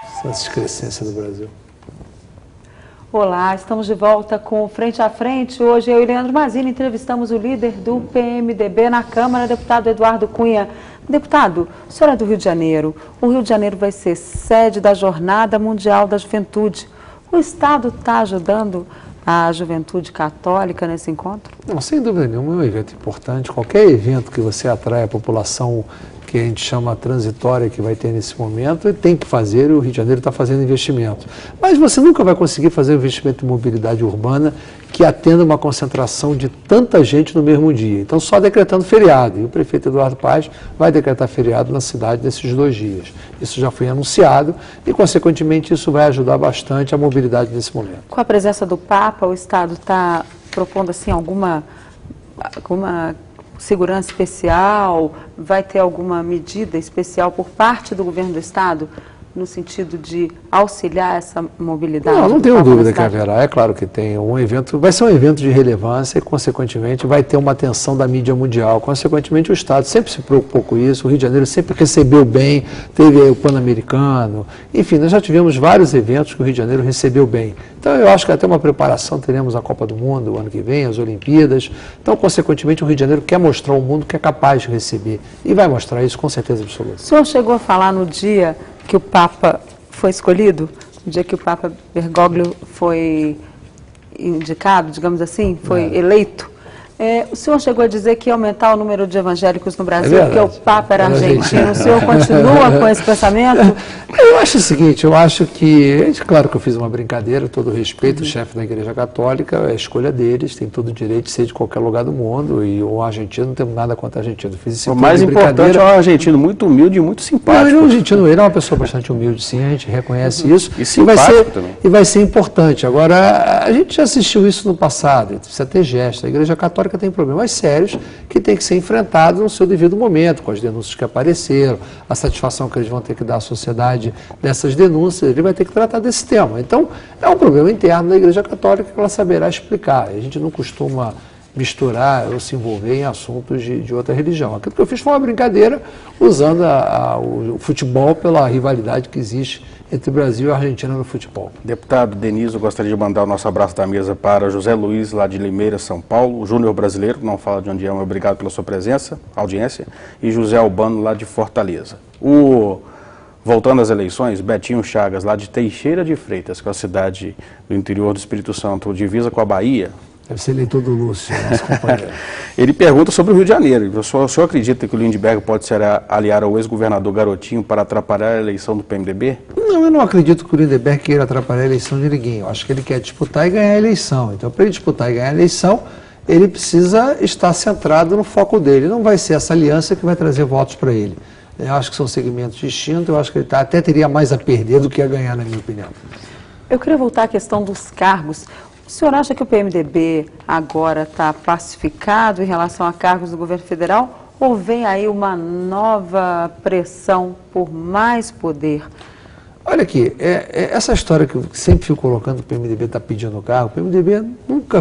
Essa excrescência do Brasil. Olá, estamos de volta com Frente a Frente. Hoje eu e Leandro Mazini entrevistamos o líder do PMDB na Câmara, deputado Eduardo Cunha. Deputado, o senhor é do Rio de Janeiro. O Rio de Janeiro vai ser sede da Jornada Mundial da Juventude. O Estado está ajudando a juventude católica nesse encontro? Não, sem dúvida nenhuma, é um evento importante. Qualquer evento que você atrai a população que a gente chama transitória que vai ter nesse momento, tem que fazer, e o Rio de Janeiro está fazendo investimento. Mas você nunca vai conseguir fazer um investimento em mobilidade urbana que atenda uma concentração de tanta gente no mesmo dia. Então, só decretando feriado. E o prefeito Eduardo Paes vai decretar feriado na cidade nesses 2 dias. Isso já foi anunciado e, consequentemente, isso vai ajudar bastante a mobilidade nesse momento. Com a presença do Papa, o Estado está propondo assim, alguma segurança especial? Vai ter alguma medida especial por parte do governo do Estado no sentido de auxiliar essa mobilidade? Não tenho dúvida que haverá. É claro que tem um evento, vai ser um evento de relevância e, consequentemente, vai ter uma atenção da mídia mundial. Consequentemente, o Estado sempre se preocupou com isso, o Rio de Janeiro sempre recebeu bem, teve o Pan-Americano, enfim, nós já tivemos vários eventos que o Rio de Janeiro recebeu bem. Então, eu acho que até uma preparação, teremos a Copa do Mundo o ano que vem, as Olimpíadas. Então, consequentemente, o Rio de Janeiro quer mostrar ao mundo que é capaz de receber e vai mostrar isso com certeza absoluta. O senhor chegou a falar no dia que o Papa foi escolhido, no dia que o Papa Bergoglio foi indicado, digamos assim, foi eleito, o senhor chegou a dizer que ia aumentar o número de evangélicos no Brasil, porque o Papa era argentino. O senhor continua com esse pensamento? Eu acho o seguinte, eu acho que, claro que eu fiz uma brincadeira, todo respeito, o chefe da Igreja Católica, é a escolha deles, tem todo o direito de ser de qualquer lugar do mundo, e o argentino, não temos nada contra o argentino. Fiz esse o mais importante é um argentino muito humilde e muito simpático. Não, ele é um argentino, ele é uma pessoa bastante humilde, sim, a gente reconhece isso. E simpático também. E vai ser importante. Agora, a gente já assistiu isso no passado, precisa ter gesto. A Igreja Católica tem problemas sérios que têm que ser enfrentados no seu devido momento, com as denúncias que apareceram, a satisfação que eles vão ter que dar à sociedade dessas denúncias, ele vai ter que tratar desse tema. Então, é um problema interno da Igreja Católica que ela saberá explicar. A gente não costuma misturar ou se envolver em assuntos de outra religião. Aquilo que eu fiz foi uma brincadeira, usando o futebol pela rivalidade que existe entre Brasil e Argentina no futebol. Deputado Deniso, gostaria de mandar o nosso abraço da mesa para José Luiz, lá de Limeira, São Paulo, o Júnior brasileiro, que não fala de onde é, mas obrigado pela sua presença, audiência, e José Albano, lá de Fortaleza. Voltando às eleições, Betinho Chagas, lá de Teixeira de Freitas, que é a cidade do interior do Espírito Santo, divisa com a Bahia. Deve ser eleitor do Lúcio, nosso companheiro. Ele pergunta sobre o Rio de Janeiro. O senhor acredita que o Lindbergh pode se aliar ao ex-governador Garotinho para atrapalhar a eleição do PMDB? Não, eu não acredito que o Lindbergh queira atrapalhar a eleição de ninguém. Eu acho que ele quer disputar e ganhar a eleição. Então, para ele disputar e ganhar a eleição, ele precisa estar centrado no foco dele. Não vai ser essa aliança que vai trazer votos para ele. Eu acho que são segmentos distintos. Eu acho que ele até teria mais a perder do que a ganhar, na minha opinião. Eu queria voltar à questão dos cargos. O senhor acha que o PMDB agora está pacificado em relação a cargos do governo federal ou vem aí uma nova pressão por mais poder? Olha aqui, essa história que eu sempre fico colocando, o PMDB está pedindo cargo, o PMDB nunca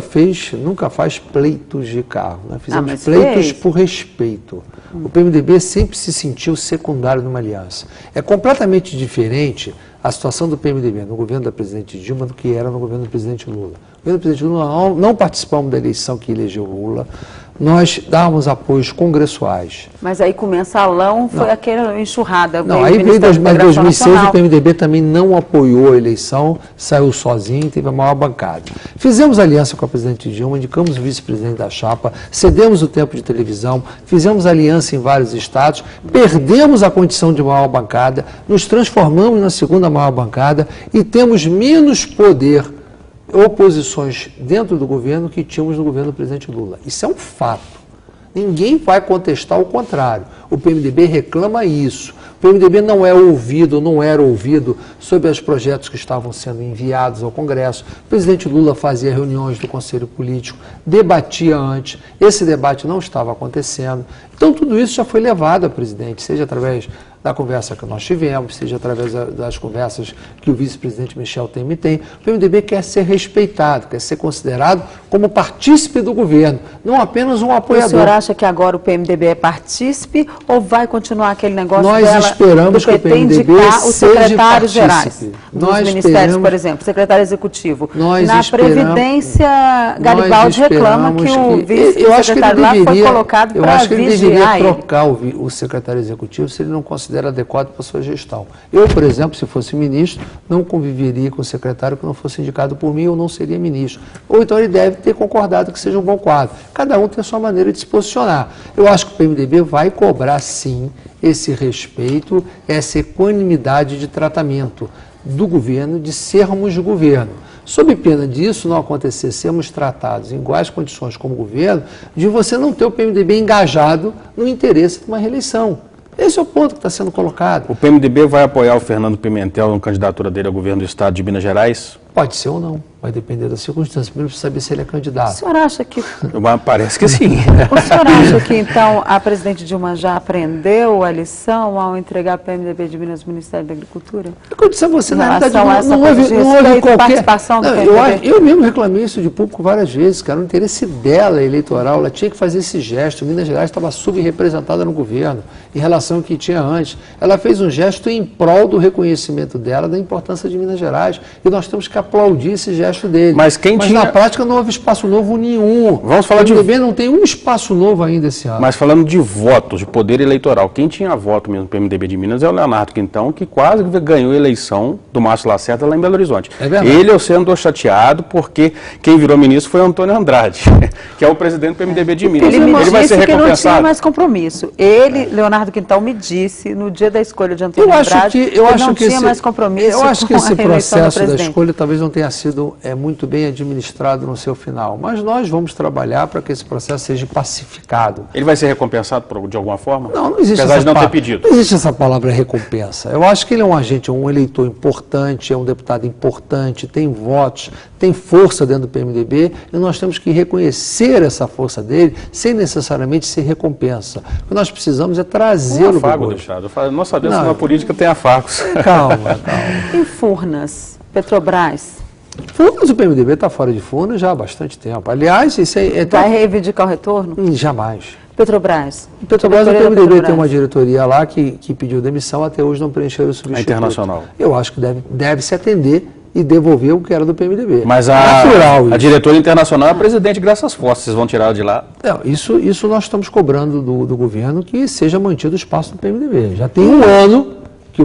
faz pleitos de cargo, né? Fizemos pleitos por respeito. O PMDB sempre se sentiu secundário numa aliança. É completamente diferente a situação do PMDB no governo da presidente Dilma do que era no governo do presidente Lula. No governo do presidente Lula não participamos da eleição que elegeu Lula, nós dávamos apoios congressuais. Mas aí com o mensalão foi aquela enxurrada. Não, aí veio em 2006 o PMDB também não apoiou a eleição, saiu sozinho, teve a maior bancada. Fizemos aliança com a presidente Dilma, indicamos o vice-presidente da chapa, cedemos o tempo de televisão, fizemos aliança em vários estados, perdemos a condição de maior bancada, nos transformamos na segunda maior bancada e temos menos poder, oposições dentro do governo que tínhamos no governo do presidente Lula. Isso é um fato. Ninguém vai contestar o contrário. O PMDB reclama isso. O PMDB não é ouvido, não era ouvido sobre os projetos que estavam sendo enviados ao Congresso. O presidente Lula fazia reuniões do Conselho Político, debatia antes. Esse debate não estava acontecendo. Então, tudo isso já foi levado a presidente, seja através da conversa que nós tivemos, seja através das conversas que o vice-presidente Michel Temer tem. O PMDB quer ser respeitado, quer ser considerado como partícipe do governo, não apenas um apoiador. O senhor acha que agora o PMDB é partícipe ou vai continuar aquele negócio Nós esperamos que o PMDB indicar os secretários gerais dos ministérios, por exemplo, secretário executivo? Na Previdência, Garibaldi reclama que o vice-secretário lá foi colocado para vigiar. Eu acho que ele deveria trocar o secretário executivo se ele não considera adequado para a sua gestão. Eu, por exemplo, se fosse ministro, não conviveria com o secretário que não fosse indicado por mim, ou não seria ministro. Ou então ele deve ter concordado que seja um bom quadro. Cada um tem a sua maneira de se posicionar. Eu acho que o PMDB vai cobrar, sim, esse respeito, essa equanimidade de tratamento do governo, de sermos governo. Sob pena disso não acontecer, sermos tratados em iguais condições como governo, de você não ter o PMDB engajado no interesse de uma reeleição. Esse é o ponto que está sendo colocado. O PMDB vai apoiar o Fernando Pimentel na candidatura dele ao governo do estado de Minas Gerais? Pode ser ou não, vai depender das circunstâncias. Primeiro precisa saber se ele é candidato. O senhor acha que... Parece que sim. O senhor acha que, então, a presidente Dilma já aprendeu a lição ao entregar o PMDB de Minas ao Ministério da Agricultura? Eu disse a você, na verdade, não houve qualquer... participação do PMDB? Eu mesmo reclamei isso de público várias vezes, cara. O interesse dela eleitoral, ela tinha que fazer esse gesto. Minas Gerais estava subrepresentada no governo em relação ao que tinha antes. Ela fez um gesto em prol do reconhecimento dela, da importância de Minas Gerais. E nós temos que aplaudir esse gesto dele. Mas na prática não houve espaço novo nenhum. Vamos falar o PMDB não tem um espaço novo ainda esse ano. Mas falando de votos, de poder eleitoral, quem tinha voto mesmo no PMDB de Minas é o Leonardo Quintão, que quase ganhou a eleição do Márcio Lacerda lá em Belo Horizonte. É verdade. Ele, eu sei, andou chateado porque quem virou ministro foi Antônio Andrade, que é o presidente do PMDB de Minas. Ele vai ser recompensado. Que não tinha mais compromisso. Ele, Leonardo Quintão, me disse no dia da escolha de Antônio Andrade que não tinha mais compromisso. Eu acho que esse processo da escolha talvez não tenha sido muito bem administrado no seu final, mas nós vamos trabalhar para que esse processo seja pacificado. Ele vai ser recompensado de alguma forma? Não existe apesar de não ter pedido. Não existe essa palavra recompensa. Eu acho que ele é um agente, um eleitor importante, é um deputado importante, tem votos, tem força dentro do PMDB e nós temos que reconhecer essa força dele sem necessariamente ser recompensa. O que nós precisamos é trazê-lo para o Deixado. Nós sabemos que na política tem afagos. Calma. Em Furnas, Petrobras... Furnas, o PMDB está fora de Furnas já há bastante tempo. Aliás, isso aí... Vai reivindicar o retorno? Jamais. Petrobras. O PMDB tem uma diretoria lá que pediu demissão, até hoje não preencheu o substituto. A Internacional. Eu acho que deve se atender e devolver o que era do PMDB. Mas a diretora internacional é a presidente Graças Fossas, vocês vão tirar ela de lá? Não, isso nós estamos cobrando do governo que seja mantido o espaço do PMDB. Já tem um ano que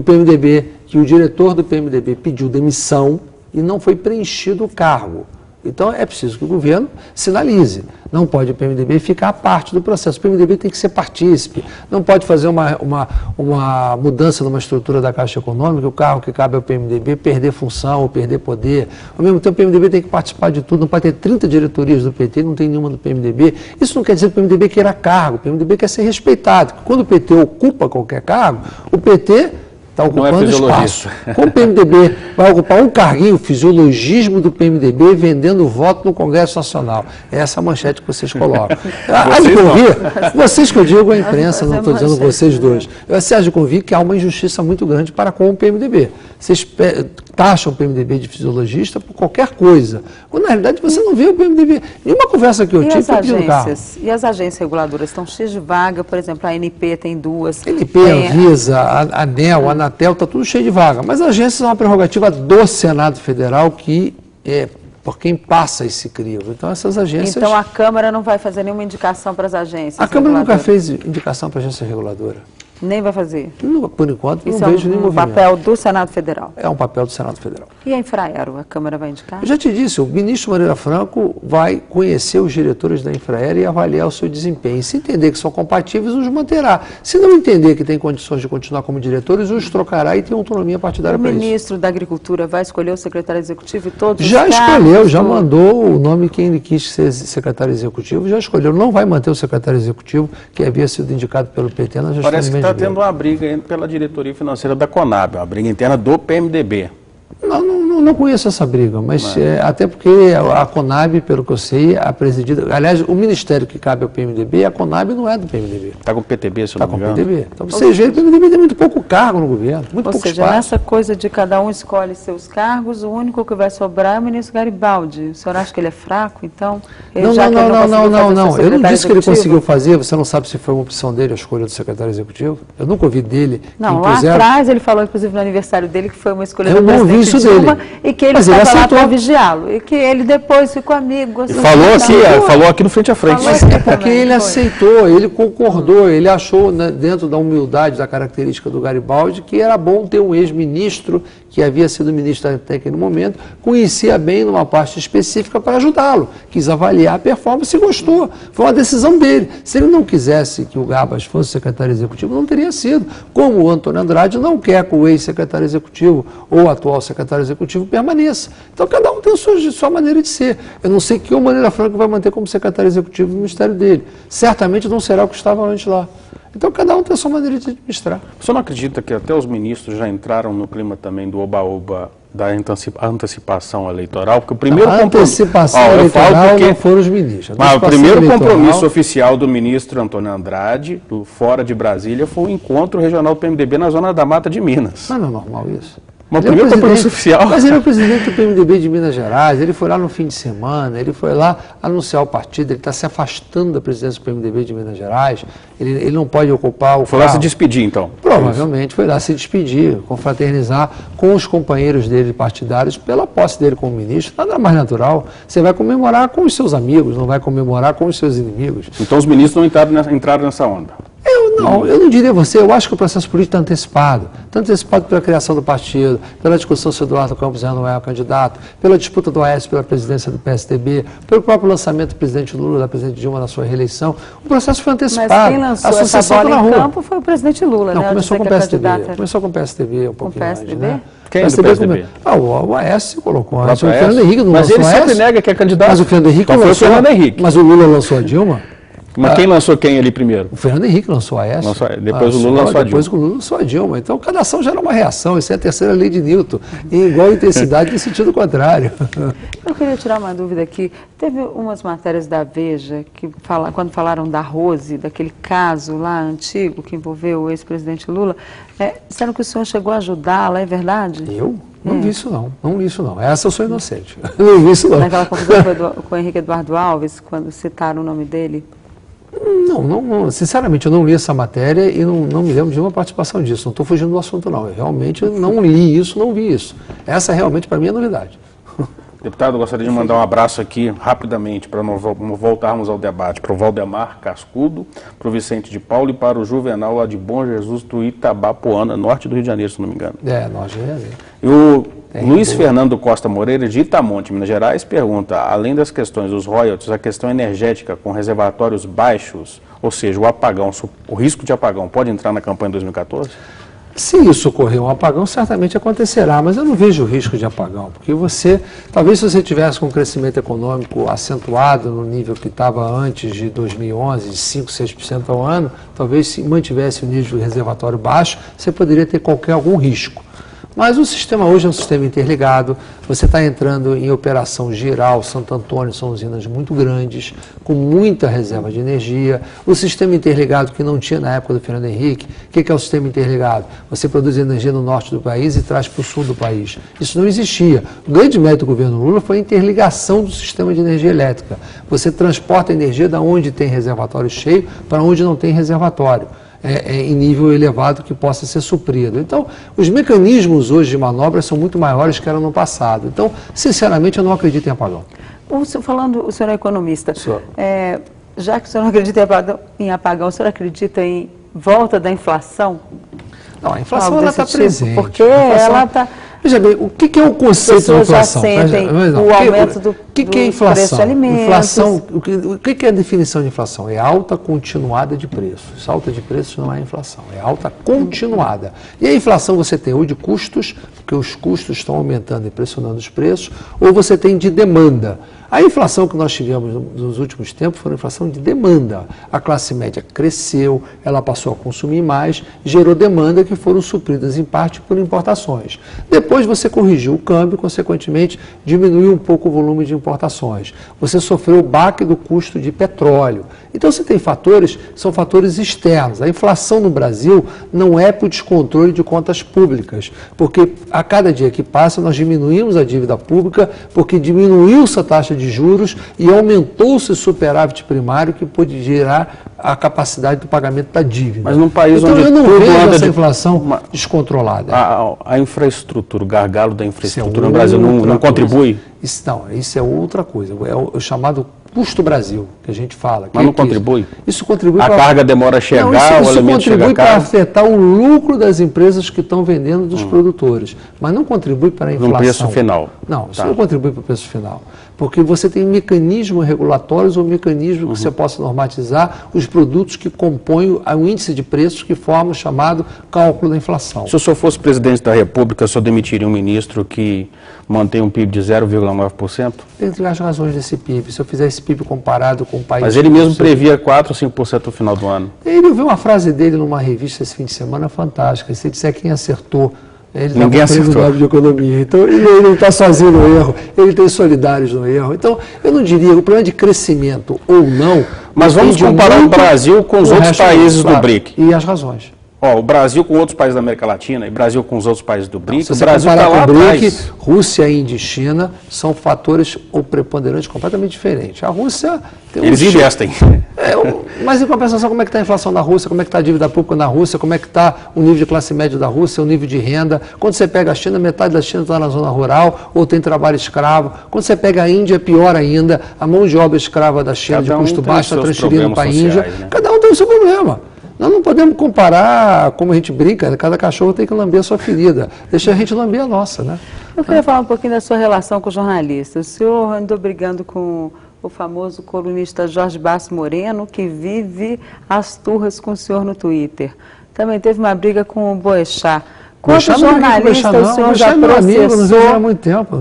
o diretor do PMDB pediu demissão e não foi preenchido o cargo. Então é preciso que o governo sinalize. Não pode o PMDB ficar à parte do processo. O PMDB tem que ser partícipe. Não pode fazer uma mudança numa estrutura da Caixa Econômica, o cargo que cabe ao PMDB perder função ou perder poder. Ao mesmo tempo, o PMDB tem que participar de tudo. Não pode ter 30 diretorias do PT, não tem nenhuma do PMDB. Isso não quer dizer que o PMDB queira cargo. O PMDB quer ser respeitado. Quando o PT ocupa qualquer cargo, o PT... está ocupando espaço. Como o PMDB vai ocupar um carguinho, o fisiologismo do PMDB vendendo voto no Congresso Nacional. Essa é a manchete que vocês colocam. Vocês que eu digo a imprensa, não estou dizendo vocês dois. Você há de convir que há uma injustiça muito grande para com o PMDB. Vocês taxam o PMDB de fisiologista por qualquer coisa. Quando, na realidade, você não vê o PMDB. Nenhuma conversa que eu tive foi pedindo carro. E as agências reguladoras estão cheias de vaga, por exemplo, a ANP tem 2. ANP, a Anvisa, a ANEL, a Anatel, está tudo cheio de vaga. Mas as agências são uma prerrogativa do Senado Federal que é por quem passa esse crivo. Então, essas agências... Então, a Câmara não vai fazer nenhuma indicação para as agências A Câmara nunca fez indicação para a agência reguladora. Nem vai fazer? Por enquanto, não vejo nenhum movimento. Isso é um papel do Senado Federal? É um papel do Senado Federal. E a Infraero, a Câmara vai indicar? Eu já te disse, o ministro Moreira Franco vai conhecer os diretores da Infraero e avaliar o seu desempenho. Se entender que são compatíveis, os manterá. Se não entender que tem condições de continuar como diretores, os trocará e tem autonomia partidária para isso. O ministro da Agricultura vai escolher o secretário executivo e todos já escolheu, já mandou o nome quem ele quis ser secretário executivo, já escolheu. Não vai manter o secretário executivo que havia sido indicado pelo PT na gestão. Parece que está tendo uma briga pela diretoria financeira da Conab, uma briga interna do PMDB. Não Não conheço essa briga, mas até porque a Conab, pelo que eu sei, a presidida... Aliás, o ministério que cabe ao PMDB, a Conab não é do PMDB. Está com o PTB, se eu não me engano. Está com o PTB. Então, você vê, o PMDB tem muito pouco cargo no governo, muito pouco espaço. Ou seja, nessa coisa de cada um escolhe seus cargos, o único que vai sobrar é o ministro Garibaldi. O senhor acha que ele é fraco, então? Não. Eu não disse que ele conseguiu fazer, você não sabe se foi uma opção dele a escolha do secretário executivo? Eu nunca ouvi dele. Não, lá atrás ele falou, inclusive, no aniversário dele, que foi uma escolha do presidente Dilma e que ele estava lá para vigiá-lo. E que ele depois ficou amigo. Assim, falou aqui no frente a frente. Mas é porque ele aceitou, ele concordou, ele achou, né, dentro da humildade, da característica do Garibaldi, que era bom ter um ex-ministro, que havia sido ministro até aquele momento, conhecia bem numa parte específica para ajudá-lo. Quis avaliar a performance e gostou. Foi uma decisão dele. Se ele não quisesse que o Gabas fosse secretário executivo, não teria sido. Como o Antônio Andrade não quer que o ex-secretário executivo ou o atual secretário executivo permaneça. Então, cada um tem a sua maneira de ser. Eu não sei que maneira Franco vai manter como secretário executivo do ministério dele. Certamente não será o que estava antes lá. Então, cada um tem a sua maneira de administrar. O senhor não acredita que até os ministros já entraram no clima também do oba-oba da antecipação eleitoral? Porque o primeiro antecipação eleitoral não foram os ministros. Mas o primeiro compromisso oficial do ministro Antônio Andrade, fora de Brasília, foi o encontro regional do PMDB na Zona da Mata de Minas. Mas não é normal isso? Mas o primeiro compromisso oficial. Mas ele é o presidente do PMDB de Minas Gerais, ele foi lá no fim de semana, ele foi lá anunciar o partido, ele está se afastando da presidência do PMDB de Minas Gerais, ele não pode ocupar o Foi lá se despedir, então? Provavelmente foi lá se despedir, confraternizar com os companheiros dele partidários pela posse dele como ministro, nada mais natural. Você vai comemorar com os seus amigos, não vai comemorar com os seus inimigos. Então os ministros não entraram nessa onda? Eu não diria você, eu acho que o processo político está antecipado. Está antecipado pela criação do partido, pela discussão se o Eduardo Campos não é o candidato, pela disputa do Aécio pela presidência do PSDB, pelo próprio lançamento do presidente Lula, da presidente Dilma na sua reeleição. O processo foi antecipado. Mas quem lançou essa bola em campo foi o presidente Lula, não, né? Começou com o PSDB. Começou com o PSDB um pouquinho mais, né? Quem é do PSDB? O Aécio colocou. Mas o Fernando Henrique não lançou. Mas ele sempre nega que é candidato. Mas o Fernando Henrique lançou. Foi o Fernando Henrique. Mas o Lula lançou a Dilma. Mas quem lançou quem ali primeiro? O Fernando Henrique lançou a Aécio. Depois o Lula lançou a Dilma. Depois o Lula lançou a Dilma. Então, cada ação gera uma reação. Isso é a terceira lei de Newton. Em igual intensidade, em sentido contrário. Eu queria tirar uma dúvida aqui. Teve umas matérias da Veja, que quando falaram da Rose, daquele caso lá antigo que envolveu o ex-presidente Lula, disseram que o senhor chegou a ajudá-la, é verdade? Eu? Não vi isso não, não vi isso não. Essa eu sou inocente. Não vi isso não. Naquela confusão com o Henrique Eduardo Alves, quando citaram o nome dele? Não, sinceramente, eu não li essa matéria e não me lembro de uma participação disso. Não estou fugindo do assunto, não. Eu realmente não li isso, não vi isso. Essa realmente, para mim, é novidade. Deputado, eu gostaria de mandar um abraço aqui, rapidamente, para nós voltarmos ao debate, para o Valdemar Cascudo, para o Vicente de Paulo e para o Juvenal, lá de Bom Jesus, do Itabapoana, norte do Rio de Janeiro, se não me engano. Norte do Rio de Janeiro. E o Luiz Fernando Costa Moreira, de Itamonte, Minas Gerais, pergunta, além das questões dos royalties, a questão energética com reservatórios baixos, ou seja, o risco de apagão pode entrar na campanha 2014? Se isso ocorrer um apagão, certamente acontecerá, mas eu não vejo o risco de apagão, porque talvez se você tivesse com um crescimento econômico acentuado no nível que estava antes de 2011, de 5, 6% ao ano, talvez se mantivesse o nível de reservatório baixo, você poderia ter algum risco. Mas o sistema hoje é um sistema interligado, você está entrando em operação geral, Santo Antônio são usinas muito grandes, com muita reserva de energia. O sistema interligado que não tinha na época do Fernando Henrique, o que é o sistema interligado? Você produz energia no norte do país e traz para o sul do país. Isso não existia. O grande mérito do governo Lula foi a interligação do sistema de energia elétrica. Você transporta a energia da onde tem reservatório cheio para onde não tem reservatório. Em nível elevado que possa ser suprido. Então, os mecanismos hoje de manobra são muito maiores que eram no passado. Então, sinceramente, eu não acredito em apagão. O senhor é economista. Já que o senhor não acredita em apagão, o senhor acredita em volta da inflação? Não, a inflação ela está presente. Porque ela está... Veja bem, o que é o conceito de inflação? Já sentem o aumento do preço de alimentos. Inflação, o que é a definição de inflação? É alta continuada de preços. Alta de preços não é inflação, é alta continuada. E a inflação você tem ou de custos, porque os custos estão aumentando e pressionando os preços, ou você tem de demanda. A inflação que nós tivemos nos últimos tempos foi uma inflação de demanda. A classe média cresceu, ela passou a consumir mais, gerou demanda que foram supridas em parte por importações. Depois você corrigiu o câmbio, consequentemente diminuiu um pouco o volume de importações. Você sofreu o baque do custo de petróleo. Então você tem fatores, são fatores externos. A inflação no Brasil não é por descontrole de contas públicas, porque a cada dia que passa nós diminuímos a dívida pública, porque diminuiu-se a taxa de juros e aumentou-se o superávit primário que pôde gerar a capacidade do pagamento da dívida. Mas num país então, onde eu não tudo vejo anda essa inflação descontrolada. A infraestrutura, o gargalo da infraestrutura no Brasil não contribui? Isso é outra coisa. É o chamado custo Brasil, que a gente fala. Mas não contribui? Isso contribui a carga demora a chegar, isso o alimento chega contribui para caro? afetar o lucro das empresas que estão vendendo dos produtores, mas não contribui para a inflação. No preço final? Não, isso não contribui para o preço final, porque você tem mecanismos regulatórios ou mecanismos que você possa normatizar os produtos que compõem o índice de preços que forma o chamado cálculo da inflação. Se o senhor fosse presidente da República, o senhor demitiria um ministro que mantém um PIB de 0,9%? Entre as razões desse PIB, se eu fizer esse PIB comparado com o país... Mas ele mesmo previa 4 ou 5% no final do ano. Eu vi uma frase dele numa revista esse fim de semana fantástica. Se disser quem acertou, ele ninguém acertou. De economia. Então, ele não está sozinho no erro, ele tem solidários no erro. Então, eu não diria, o problema de crescimento ou não... Mas vamos comparar o Brasil com os outros países do BRIC. E as razões. O Brasil com outros países da América Latina e o Brasil com os outros países do BRIC, se o Brasil está lá com o BRIC, atrás. Rússia, Índia e China são fatores ou preponderantes completamente diferentes. A Rússia... Eles investem. Mas em compensação, como é que está a inflação na Rússia, como é que está a dívida pública na Rússia, como é que está o nível de classe média da Rússia, o nível de renda. Quando você pega a China, metade da China está na zona rural ou tem trabalho escravo. Quando você pega a Índia, é pior ainda, a mão de obra escrava da China de custo baixo está transferindo para a Índia. Né? Cada um tem o seu problema. Nós não podemos comparar, como a gente brinca, cada cachorro tem que lamber a sua ferida. Deixa a gente lamber a nossa, né? Eu queria falar um pouquinho da sua relação com o jornalista. O senhor andou brigando com o famoso colunista Jorge Basso Moreno, que vive as turras com o senhor no Twitter. Também teve uma briga com o Boechat. Quantos jornalistas o senhor já processou?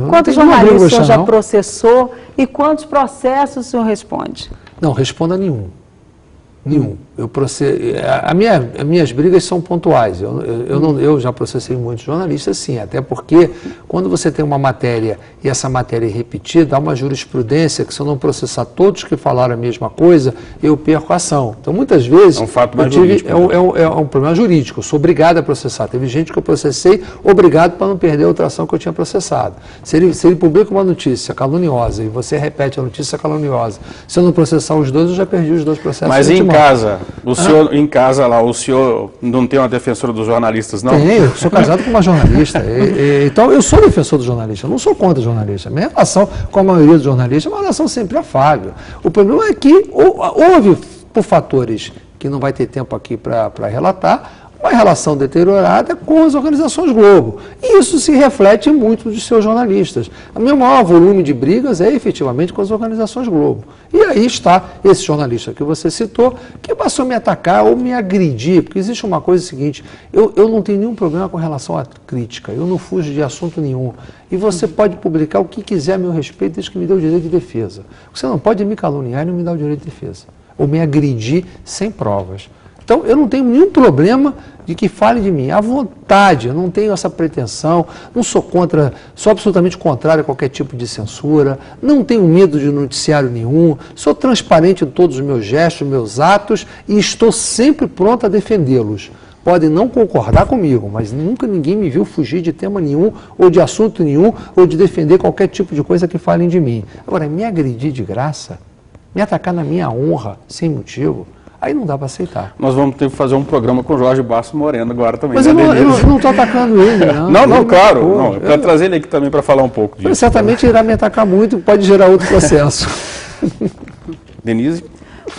Quantos jornalistas o senhor já processou e quantos processos o senhor responde? Não, responda nenhum. Nenhum. As minhas brigas são pontuais. Eu já processei muitos jornalistas, sim, até porque quando você tem uma matéria e essa matéria é repetida, há uma jurisprudência que se eu não processar todos que falaram a mesma coisa, eu perco a ação. Então, muitas vezes... É um fato mais jurídico. É um problema jurídico. Eu sou obrigado a processar. Teve gente que eu processei obrigado para não perder a outra ação que eu tinha processado. Se ele publica uma notícia caluniosa e você repete a notícia caluniosa, se eu não processar os dois, eu já perdi os dois processos. Mas em casa... O senhor, em casa lá, o senhor não tem uma defensora dos jornalistas, não? Tenho, eu sou casado com uma jornalista. Então, eu sou defensor do jornalista, eu não sou contra o jornalista. A minha relação com a maioria dos jornalistas é uma relação sempre afável. O problema é que houve, por fatores que não vai ter tempo aqui para relatar, uma relação deteriorada com as organizações Globo. E isso se reflete em muitos dos seus jornalistas. O meu maior volume de brigas é efetivamente com as organizações Globo. E aí está esse jornalista que você citou, que passou a me atacar ou me agredir, porque existe uma coisa seguinte, eu não tenho nenhum problema com relação à crítica, eu não fujo de assunto nenhum. E você pode publicar o que quiser a meu respeito, desde que me dê o direito de defesa. Você não pode me caluniar e não me dar o direito de defesa, ou me agredir sem provas. Então, eu não tenho nenhum problema de que fale de mim. À vontade, eu não tenho essa pretensão, não sou contra, sou absolutamente contrário a qualquer tipo de censura, não tenho medo de noticiário nenhum, sou transparente em todos os meus gestos, meus atos e estou sempre pronto a defendê-los. Podem não concordar comigo, mas nunca ninguém me viu fugir de tema nenhum, ou de assunto nenhum, ou de defender qualquer tipo de coisa que falem de mim. Agora, me agredir de graça, me atacar na minha honra, sem motivo, aí não dá para aceitar. Nós vamos ter que fazer um programa com o Jorge Basso Moreno agora também. Mas eu não estou atacando ele, não. Não, claro. Não, para trazer ele aqui também para falar um pouco disso. Ele certamente irá me atacar muito e pode gerar outro processo. Denise?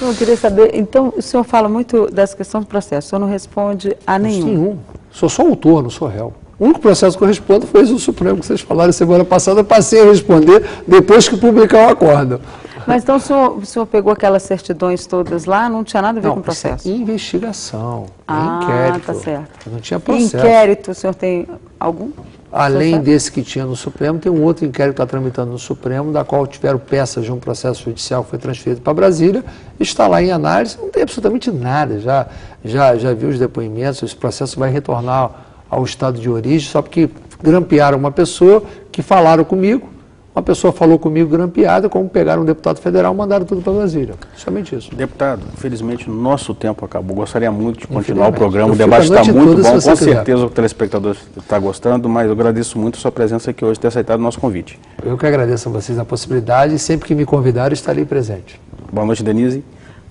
Eu queria saber, então o senhor fala muito das questões do processo, o senhor não responde a nenhum? Nenhum. Sou só autor, não sou réu. O único processo que eu respondo foi esse do Supremo que vocês falaram semana passada, eu passei a responder depois que publicar o acordo. Mas então o senhor pegou aquelas certidões todas lá, não tinha nada a ver com o processo? É investigação, é inquérito. Tá certo. Não tinha processo. Inquérito, o senhor tem algum? Além desse que tinha no Supremo, tem um outro inquérito que está tramitando no Supremo, da qual tiveram peças de um processo judicial que foi transferido para Brasília, está lá em análise, não tem absolutamente nada, já viu os depoimentos, esse processo vai retornar ao estado de origem, só porque grampearam uma pessoa que falaram comigo, uma pessoa falou comigo grampeada, como pegaram um deputado federal e mandaram tudo para Brasília. Somente isso. Deputado, infelizmente o nosso tempo acabou. Gostaria muito de continuar o programa. O debate está muito bom. Com certeza o telespectador está gostando, mas eu agradeço muito a sua presença aqui hoje, ter aceitado o nosso convite. Eu que agradeço a vocês a possibilidade e sempre que me convidarem estarei presente. Boa noite, Denise.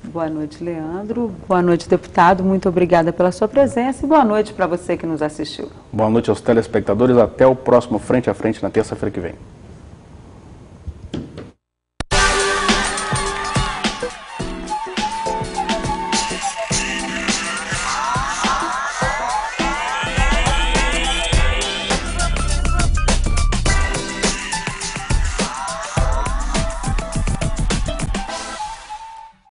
Boa noite, Leandro. Boa noite, deputado. Muito obrigada pela sua presença e boa noite para você que nos assistiu. Boa noite aos telespectadores. Até o próximo Frente a Frente na terça-feira que vem.